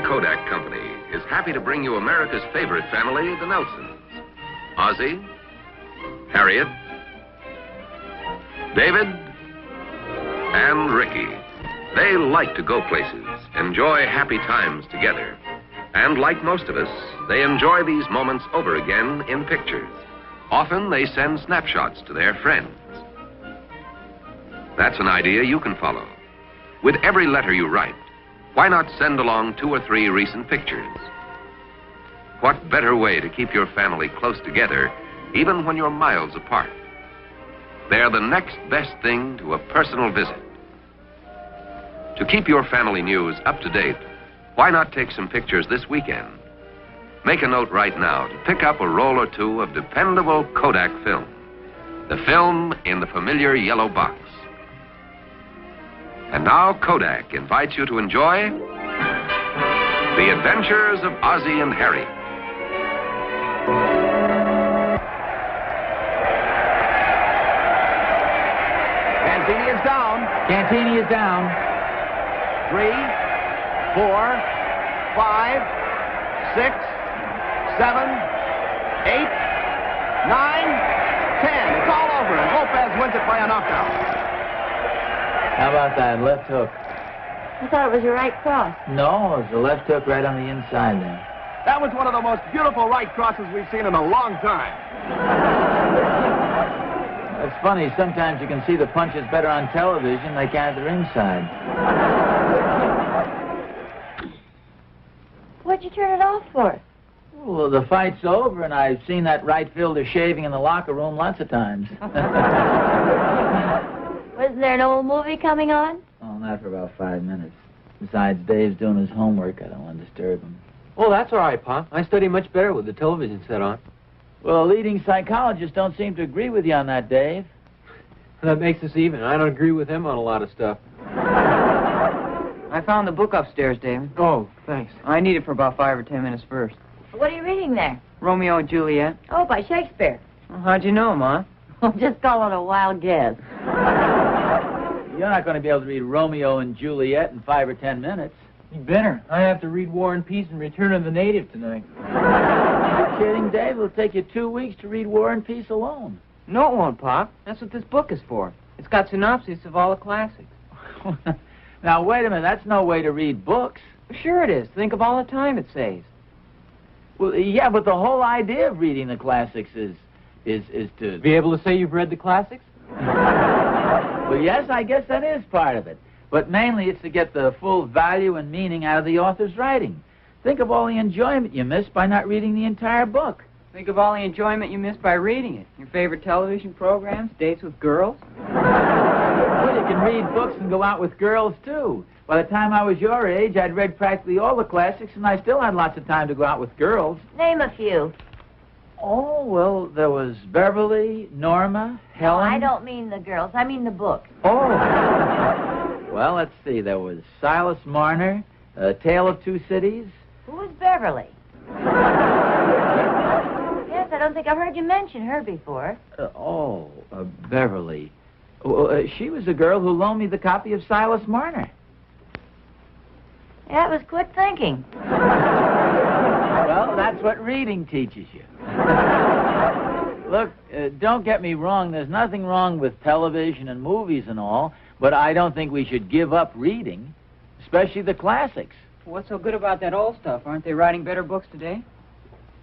Kodak Company is happy to bring you America's favorite family, the Nelsons. Ozzie, Harriet, David, and Ricky. They like to go places, enjoy happy times together. And like most of us, they enjoy these moments over again in pictures. Often they send snapshots to their friends. That's an idea you can follow. With every letter you write, why not send along 2 or 3 recent pictures? What better way to keep your family close together, even when you're miles apart? They're the next best thing to a personal visit. To keep your family news up to date, why not take some pictures this weekend? Make a note right now to pick up a roll or 2 of dependable Kodak film. The film in the familiar yellow box. And now Kodak invites you to enjoy The Adventures of Ozzie and Harriet. Cantini is down. Cantini is down. 3, 4, 5, 6, 7, 8, 9, 10. It's all over, and Lopez wins it by a knockout. How about that left hook? I thought it was your right cross. No, it was a left hook right on the inside there. That was one of the most beautiful right crosses we've seen in a long time. It's funny, sometimes you can see the punches better on television than they can at the ringside. What'd you turn it off for? Well, the fight's over, and I've seen that right fielder shaving in the locker room lots of times. Wasn't there an old movie coming on? Oh, not for about 5 minutes. Besides, Dave's doing his homework. I don't want to disturb him. Oh, that's all right, Pop. I study much better with the television set on. Well, leading psychologists don't seem to agree with you on that, Dave. That makes us even. I don't agree with him on a lot of stuff. I found the book upstairs, David. Oh, thanks. I need it for about 5 or 10 minutes first. What are you reading there? Romeo and Juliet. Oh, by Shakespeare. Well, how'd you know, Ma? Just call it a wild guess. You're not going to be able to read Romeo and Juliet in 5 or 10 minutes. You better. I have to read War and Peace and Return of the Native tonight. You're kidding, Dave? It'll take you 2 weeks to read War and Peace alone. No, it won't, Pop. That's what this book is for. It's got synopses of all the classics. Now, wait a minute. That's no way to read books. Sure it is. Think of all the time it saves. Well, yeah, but the whole idea of reading the classics is to... Be able to say you've read the classics? Well, yes, I guess that is part of it. But mainly it's to get the full value and meaning out of the author's writing. Think of all the enjoyment you miss by not reading the entire book. Think of all the enjoyment you miss by reading it. Your favorite television programs, dates with girls. Well, you can read books and go out with girls, too. By the time I was your age, I'd read practically all the classics, and I still had lots of time to go out with girls. Name a few. Oh, well, there was Beverly, Norma, Helen... I don't mean the girls. I mean the book. Oh. Well, let's see. There was Silas Marner, A Tale of Two Cities. Who was Beverly? Yes, I don't think I've heard you mention her before. Beverly. She was the girl who loaned me the copy of Silas Marner. Yeah, it was quick thinking. Well, that's what reading teaches you. Look, don't get me wrong. There's nothing wrong with television and movies and all, but I don't think we should give up reading, especially the classics. What's so good about that old stuff? Aren't they writing better books today?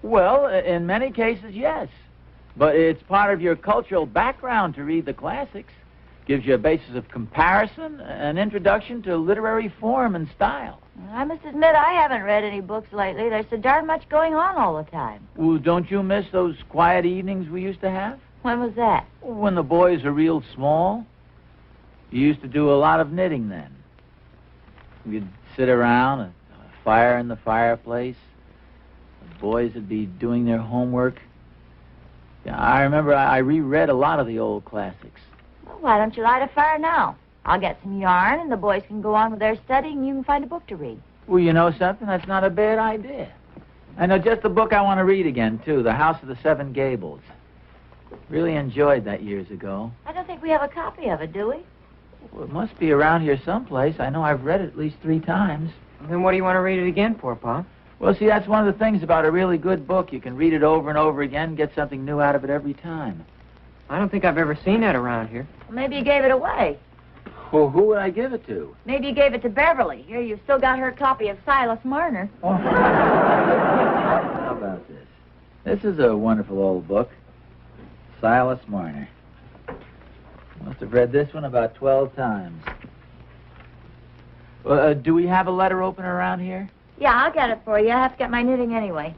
Well, in many cases, yes. But it's part of your cultural background to read the classics. Gives you a basis of comparison, an introduction to literary form and style. I must admit I haven't read any books lately. There's so darn much going on all the time. Well, don't you miss those quiet evenings we used to have? When was that? When the boys were real small. You used to do a lot of knitting then. We'd sit around, a fire in the fireplace. The boys would be doing their homework. Yeah, I remember I reread a lot of the old classics. Well, why don't you light a fire now? I'll get some yarn, and the boys can go on with their studying, and you can find a book to read. Well, you know something? That's not a bad idea. I know just the book I want to read again, too, The House of the Seven Gables. Really enjoyed that years ago. I don't think we have a copy of it, do we? Well, it must be around here someplace. I know I've read it at least 3 times. Then what do you want to read it again for, Pa? Well, see, that's one of the things about a really good book. You can read it over and over again, get something new out of it every time. I don't think I've ever seen that around here. Well, maybe you gave it away. Well, who would I give it to? Maybe you gave it to Beverly. Here, you've still got her copy of Silas Marner. Oh. How about this? This is a wonderful old book. Silas Marner. Must have read this one about 12 times. Do we have a letter opener around here? Yeah, I'll get it for you. I have to get my knitting anyway.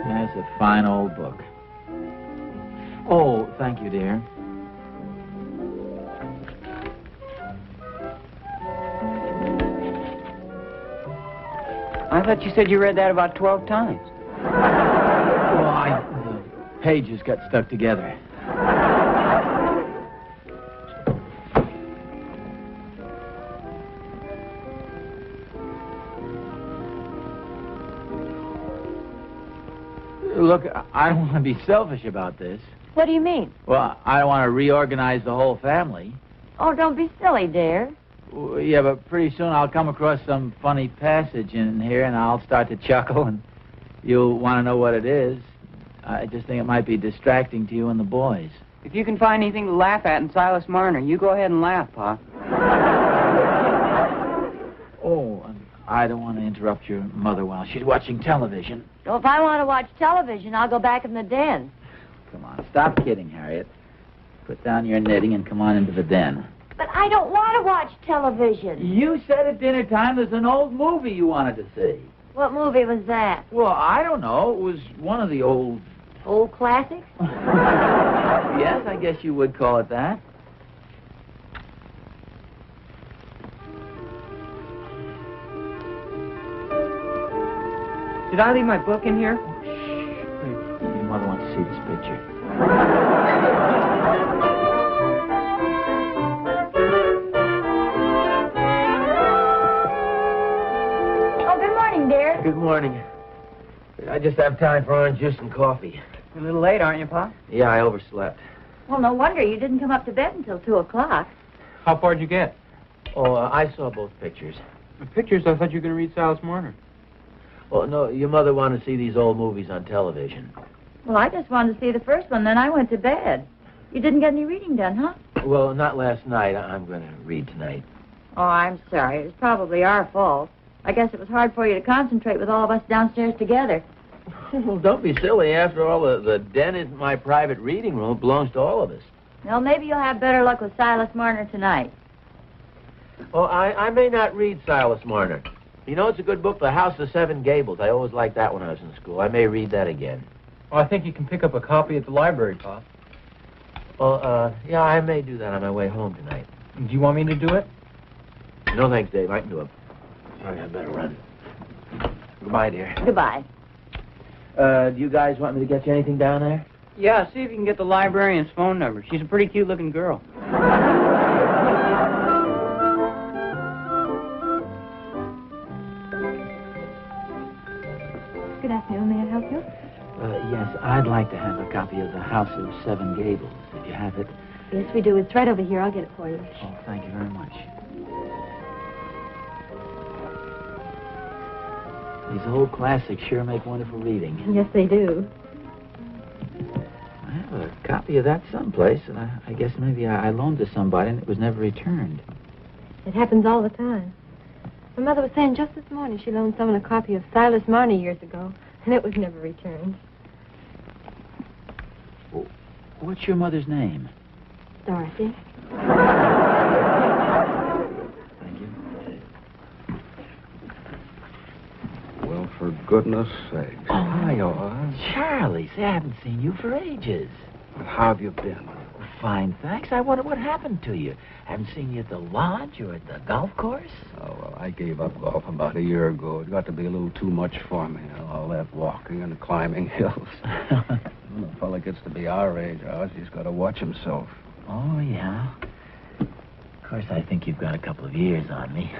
That's a fine old book. Oh, thank you, dear. I thought you said you read that about 12 times. Well, the pages got stuck together. Look, I don't want to be selfish about this. What do you mean? Well, I don't want to reorganize the whole family. Oh, don't be silly, dear. Well, yeah, but pretty soon I'll come across some funny passage in here, and I'll start to chuckle, and you'll want to know what it is. I just think it might be distracting to you and the boys. If you can find anything to laugh at in Silas Marner, you go ahead and laugh, Pa. Oh, I don't want to interrupt your mother while she's watching television. So if I want to watch television, I'll go back in the den. Come on, stop kidding, Harriet. Put down your knitting and come on into the den. But I don't want to watch television. You said at dinner time there's an old movie you wanted to see. What movie was that? Well, I don't know. It was one of the old... Old classics? Yes, I guess you would call it that. Did I leave my book in here? Your mother wants to see this picture. Oh, good morning, dear. Good morning. I just have time for orange juice and coffee. You're a little late, aren't you, Pa? Yeah, I overslept. Well, no wonder you didn't come up to bed until 2 o'clock. How far did you get? Oh, I saw both pictures. The pictures, I thought you were going to read Silas Marner. Well, no, your mother wanted to see these old movies on television. Well, I just wanted to see the first one, then I went to bed. You didn't get any reading done, huh? Well, not last night. I'm going to read tonight. Oh, I'm sorry. It was probably our fault. I guess it was hard for you to concentrate with all of us downstairs together. Well, don't be silly. After all, the den isn't my private reading room. It belongs to all of us. Well, maybe you'll have better luck with Silas Marner tonight. Well, I may not read Silas Marner. You know, it's a good book, The House of Seven Gables. I always liked that when I was in school. I may read that again. Oh, I think you can pick up a copy at the library, Pa. Well, yeah, I may do that on my way home tonight. Do you want me to do it? No, thanks, Dave. I can do it. Sorry, I better run. Goodbye, dear. Goodbye. Do you guys want me to get you anything down there? Yeah, see if you can get the librarian's phone number. She's a pretty cute-looking girl. Good afternoon. May I help you? Yes, I'd like to have a copy of The House of Seven Gables, if you have it. Yes, we do. It's right over here. I'll get it for you. Oh, thank you very much. These old classics sure make wonderful reading. Yes, they do. I have a copy of that someplace, and I guess maybe I loaned to somebody and it was never returned. It happens all the time. My mother was saying just this morning she loaned someone a copy of Silas Marner years ago, and it was never returned. Well, what's your mother's name? Dorothy. Thank you. Well, for goodness sakes. Oh, Hi, Oz. Charlie, say, I haven't seen you for ages. How have you been? Fine, thanks. I wonder what happened to you. Haven't seen you at the lodge or at the golf course? Oh, well, I gave up golf about a year ago. It got to be a little too much for me. All that walking and climbing hills. When a fella gets to be our age, Oz, he's got to watch himself. Oh, yeah. Of course, I think you've got a couple of years on me.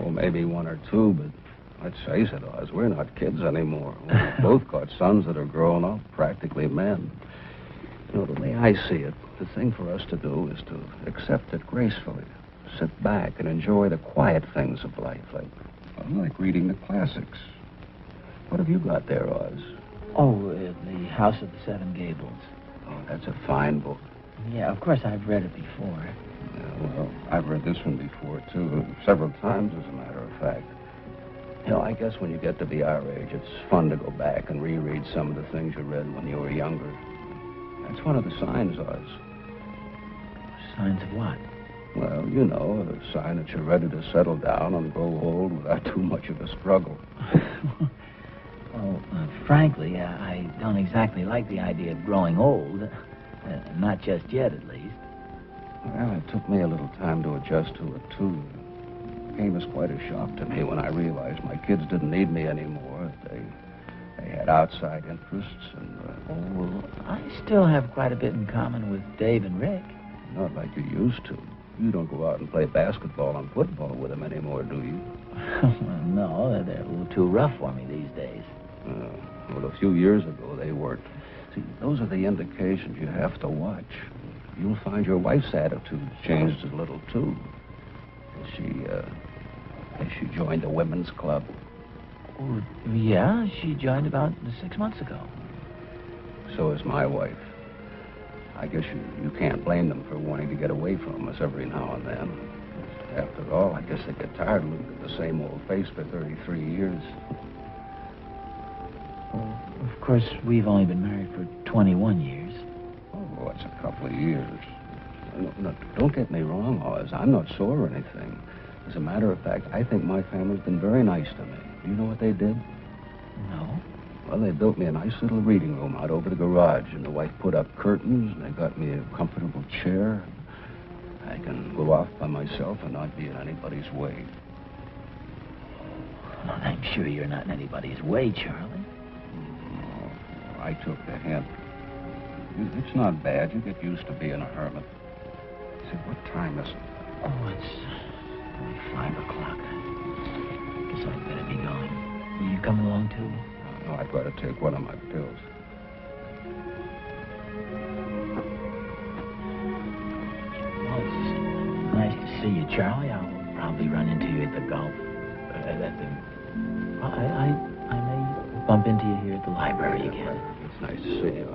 Oh, maybe one or two, but let's face it, Oz, we're not kids anymore. We've both got sons that are grown up, practically men. You know, the way I see it, the thing for us to do is to accept it gracefully. sit back and enjoy the quiet things of life, like reading the classics. What have you got there, Oz? Oh, The House of the Seven Gables. Oh, that's a fine book. Yeah, of course I've read it before. Yeah, well, I've read this one before, too, several times, as a matter of fact. You know, I guess when you get to be our age, it's fun to go back and reread some of the things you read when you were younger. That's one of the signs, Oz. Signs of what? Well, you know, a sign that you're ready to settle down and grow old without too much of a struggle. Well, frankly, I don't exactly like the idea of growing old. Not just yet, at least. Well, it took me a little time to adjust to it, too. It came as quite a shock to me when I realized my kids didn't need me anymore. They had outside interests, and... well, I still have quite a bit in common with Dave and Rick. Not like you used to. You don't go out and play basketball and football with them anymore, do you? No, they're a little too rough for me these days. Well, a few years ago, they weren't. See, those are the indications you have to watch. You'll find your wife's attitude changed a little, too. Has she joined the women's club? Oh, yeah, she joined about 6 months ago. So is my wife. I guess you can't blame them for wanting to get away from us every now and then. After all, I guess they get tired of looking at the same old face for 33 years. Well, of course, we've only been married for 21 years. Oh, that's a couple of years. No, don't get me wrong, Oz. I'm not sore or anything. As a matter of fact, I think my family's been very nice to me. You know what they did? No. Well, they built me a nice little reading room out over the garage, and the wife put up curtains, and they got me a comfortable chair. I can go off by myself and not be in anybody's way. Well, I'm sure you're not in anybody's way, Charlie. I took the hint. It's not bad. You get used to being a hermit. Say, what time is it? Oh, it's only 5 o'clock. Guess I'd better be going. Are you coming along, too? No, I've got to take one of my pills. Well, it's nice to see you, Charlie. I'll probably run into you at the golf. I may bump into you here at the library again. It's nice to see you,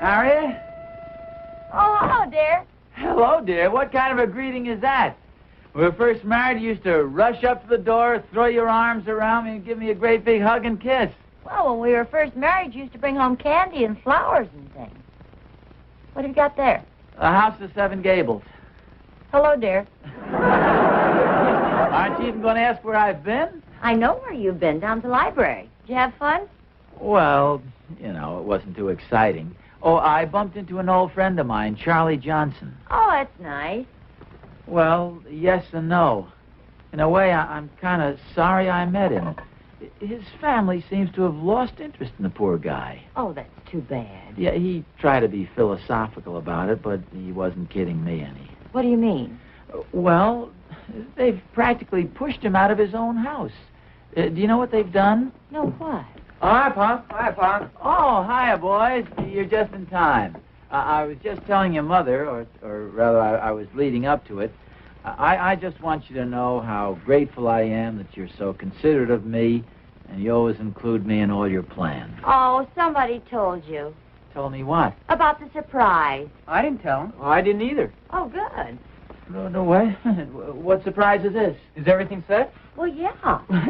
Harriet? Oh, hello, dear. Hello, dear. What kind of a greeting is that? When we were first married, you used to rush up to the door, throw your arms around me, and give me a great big hug and kiss. Well, when we were first married, you used to bring home candy and flowers and things. What have you got there? The House of Seven Gables. Hello, dear. Aren't you even going to ask where I've been? I know where you've been, down to the library. Did you have fun? Well, you know, it wasn't too exciting. Oh, I bumped into an old friend of mine, Charlie Johnson. Oh, that's nice. Well, yes and no. In a way, I'm kind of sorry I met him. His family seems to have lost interest in the poor guy. Oh, that's too bad. Yeah, he tried to be philosophical about it, but he wasn't kidding me any. What do you mean? Well, They've practically pushed him out of his own house. Do you know what they've done? No, what? Oh, hi, Pop. Hi, Pop. Oh, hiya, boys. You're just in time. I was just telling your mother, or rather, I was leading up to it. I just want you to know how grateful I am that you're so considerate of me, and you always include me in all your plans. Oh, somebody told you. Told me what? About the surprise. I didn't tell him. Oh, I didn't either. Oh, good. No way. What surprise is this? Is everything set? Well, yeah.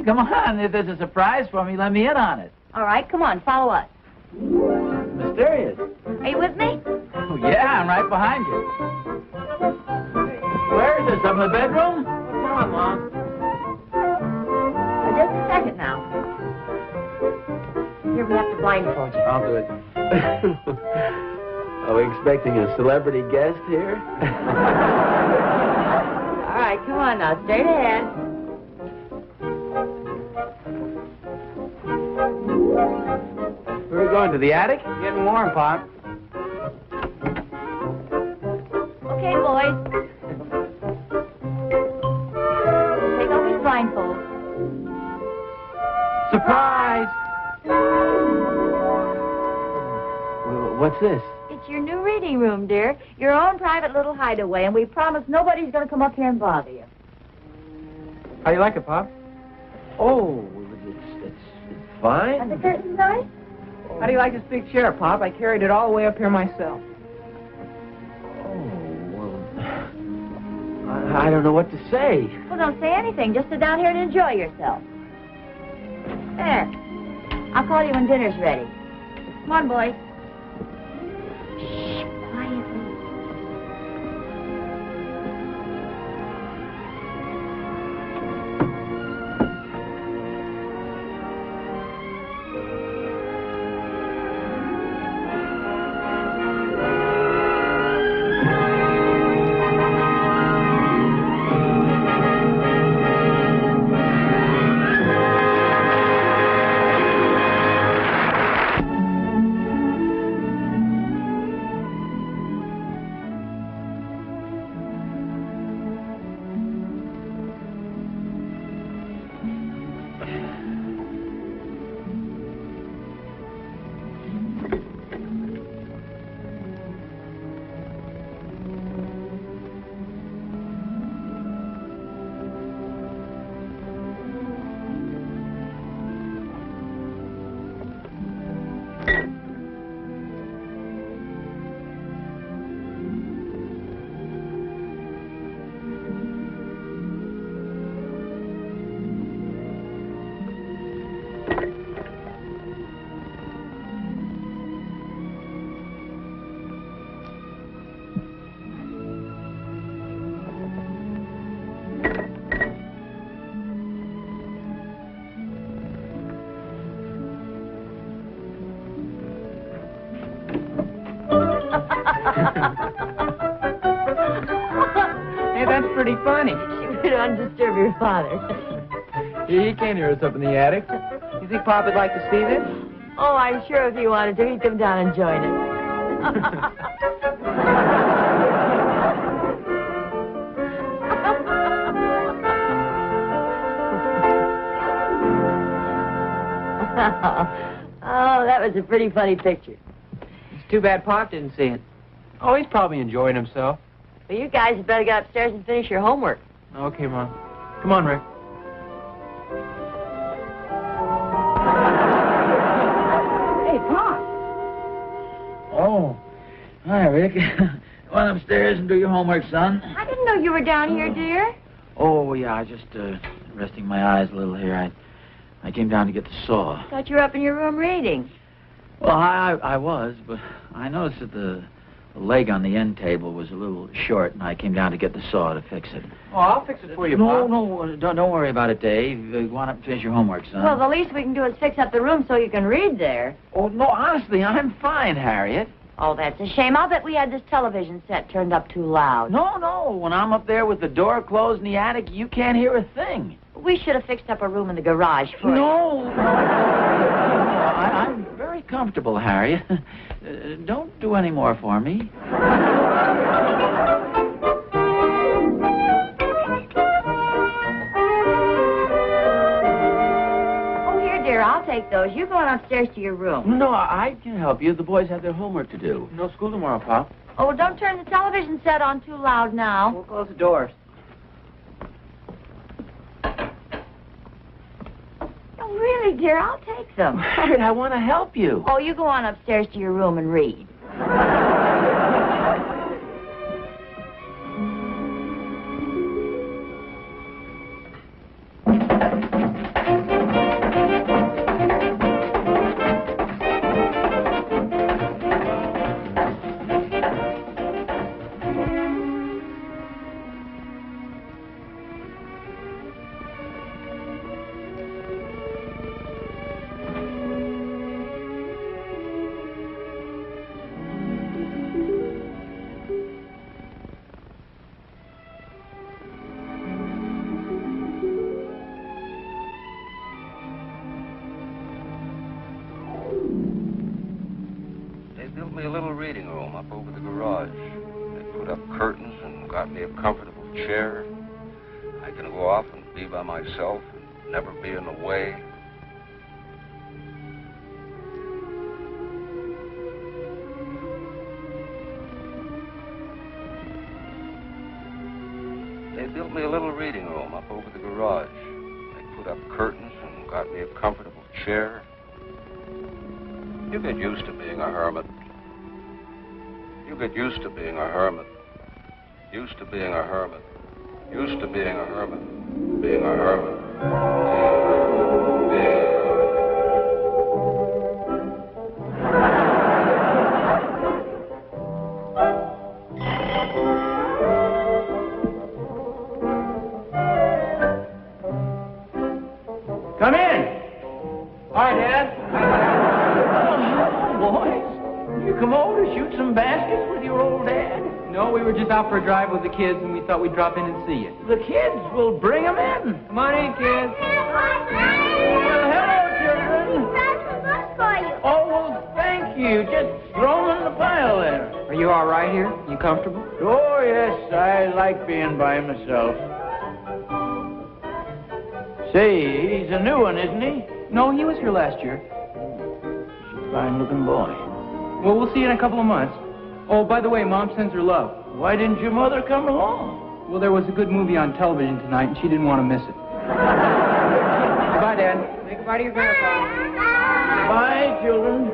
Come on, if there's a surprise for me, let me in on it. All right, come on, follow us. Mysterious. Are you with me? Oh, yeah, I'm right behind you. Where is this? Up in the bedroom? Come on, Mom. Just a second now. Here, we have to blindfold you. I'll do it. Are we expecting a celebrity guest here? All right, come on now, straight ahead. Where are we going, to the attic? Getting warm, Pop. Okay, boys. Take off his blindfold. Surprise! What's this? It's your new reading room, dear. Your own private little hideaway, and we promise nobody's going to come up here and bother you. How do you like it, Pop? Oh, it's fine. Are the curtains nice? How do you like this big chair, Pop? I carried it all the way up here myself. Oh, well, I don't know what to say. Well, don't say anything. Just sit down here and enjoy yourself. There. I'll call you when dinner's ready. Come on, boys. Shh, quietly. Hey, that's pretty funny. You don't disturb your father. He can't hear us up in the attic. You think Pop would like to see this? Oh, I'm sure if he wanted to, he'd come down and join us. Oh, that was a pretty funny picture. It's too bad Pop didn't see it. Oh, he's probably enjoying himself. Well, you guys had better get upstairs and finish your homework. Okay, Mom. Come on, Rick. Hey, Pop. Oh, hi, Rick. Go on upstairs and do your homework, son. I didn't know you were down here, dear. Oh, yeah, I just, resting my eyes a little here. I came down to get the saw. Thought you were up in your room reading. Well, I was, but I noticed that the leg on the end table was a little short, and I came down to get the saw to fix it. Oh, I'll fix it for you, No, Pop. no, don't worry about it, Dave. Go on up and finish your homework, son. Well, the least we can do is fix up the room so you can read there. Oh, no, honestly, I'm fine, Harriet. Oh, that's a shame. I'll bet we had this television set turned up too loud. No, when I'm up there with the door closed in the attic, you can't hear a thing. We should have fixed up a room in the garage for you. No. I'm very comfortable, Harriet. Don't do any more for me. take those. You go on upstairs to your room. No, I can help you. The boys have their homework to do. No school tomorrow, Pop. Oh, well, don't turn the television set on too loud now. We'll close the doors. Oh, really, dear, I'll take them. Harriet, I want to help you. Oh, you go on upstairs to your room and read. Built me a little reading room up over the garage. They put up curtains and got me a comfortable chair. I can go off and be by myself and never be in the way. They built me a little reading room up over the garage. They put up curtains and got me a comfortable chair. You get used to being a hermit. You get used to being a hermit. Used to being a hermit. Used to being a hermit. Being a hermit. Come in. Hi, Dad. Boys, you come over to shoot some baskets with your old dad? No, we were just out for a drive with the kids, and we thought we'd drop in and see you. The kids will bring them in. Come on in, kids. Well, hello, children. Oh, well, thank you. Just throw them in the pile there. Are you all right here? You comfortable? Oh, yes, I like being by myself. Say, he's a new one, isn't he? No, he was here last year. Fine-looking boy. Well, we'll see you in a couple of months. Oh, by the way, Mom sends her love. Why didn't your mother come along? Well, there was a good movie on television tonight, and she didn't want to miss it. Goodbye, Dad. Say goodbye to your grandpa. Bye, children.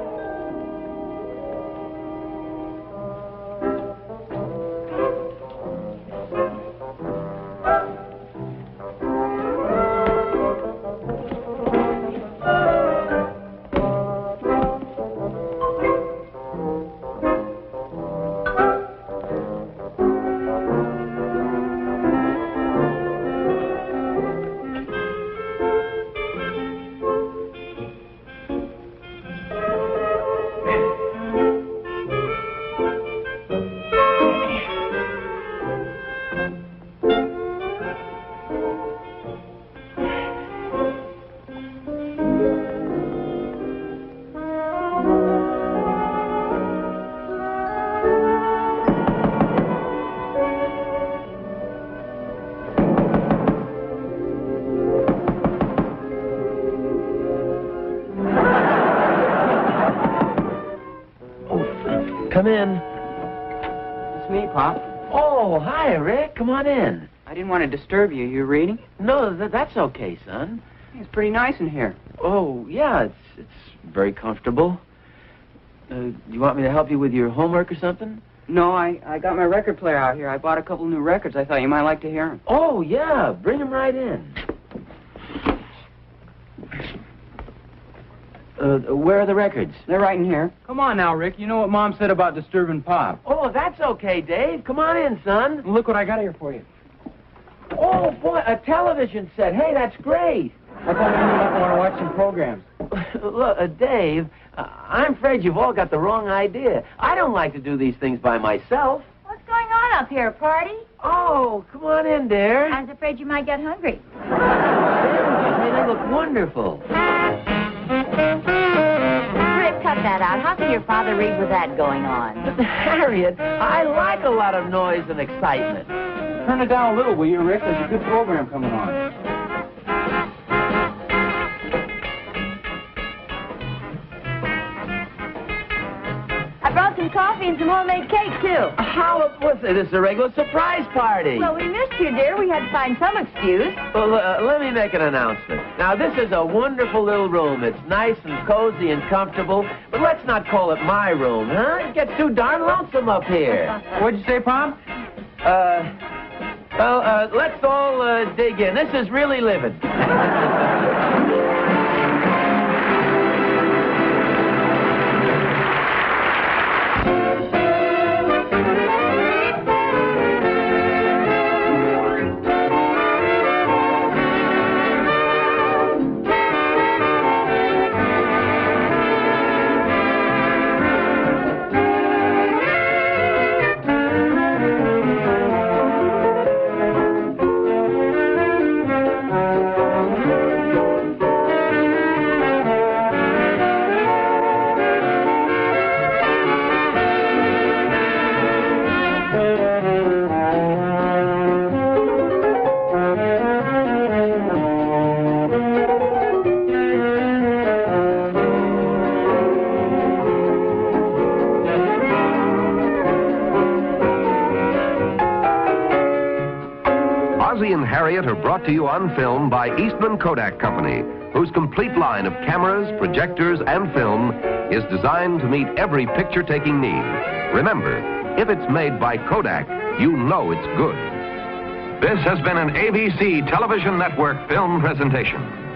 Come in. It's me, Pop. Oh, hi, Rick. Come on in. I didn't want to disturb you. You reading? No, that's okay, son. It's pretty nice in here. Oh, yeah, it's very comfortable. You want me to help you with your homework or something? No, I got my record player out here. I bought a couple new records. I thought you might like to hear them. Oh, yeah. Bring them right in. Where are the records? They're right in here. Come on now, Rick. You know what Mom said about disturbing Pop. Oh, that's okay, Dave. Come on in, son. Look what I got here for you. Oh, boy, a television set. Hey, that's great. I thought maybe you might want to watch some programs. Look, Dave, I'm afraid you've all got the wrong idea. I don't like to do these things by myself. What's going on up here, party? Oh, come on in, dear. I was afraid you might get hungry. Hey, they look wonderful. Rick, cut that out. How can your father read with that going on? But, Harriet, I like a lot of noise and excitement. Turn it down a little, will you, Rick? There's a good program coming on. some coffee and some homemade cake, too. How was it? It's a regular surprise party. Well, we missed you, dear. We had to find some excuse. Well, let me make an announcement. Now, this is a wonderful little room. It's nice and cozy and comfortable, but let's not call it my room, huh? It gets too darn lonesome up here. What'd you say, Pom? Well, let's all dig in. This is really living. Ozzie and Harriet are brought to you on film by Eastman Kodak Company, whose complete line of cameras, projectors, and film is designed to meet every picture-taking need. Remember, if it's made by Kodak, you know it's good. This has been an ABC Television Network film presentation.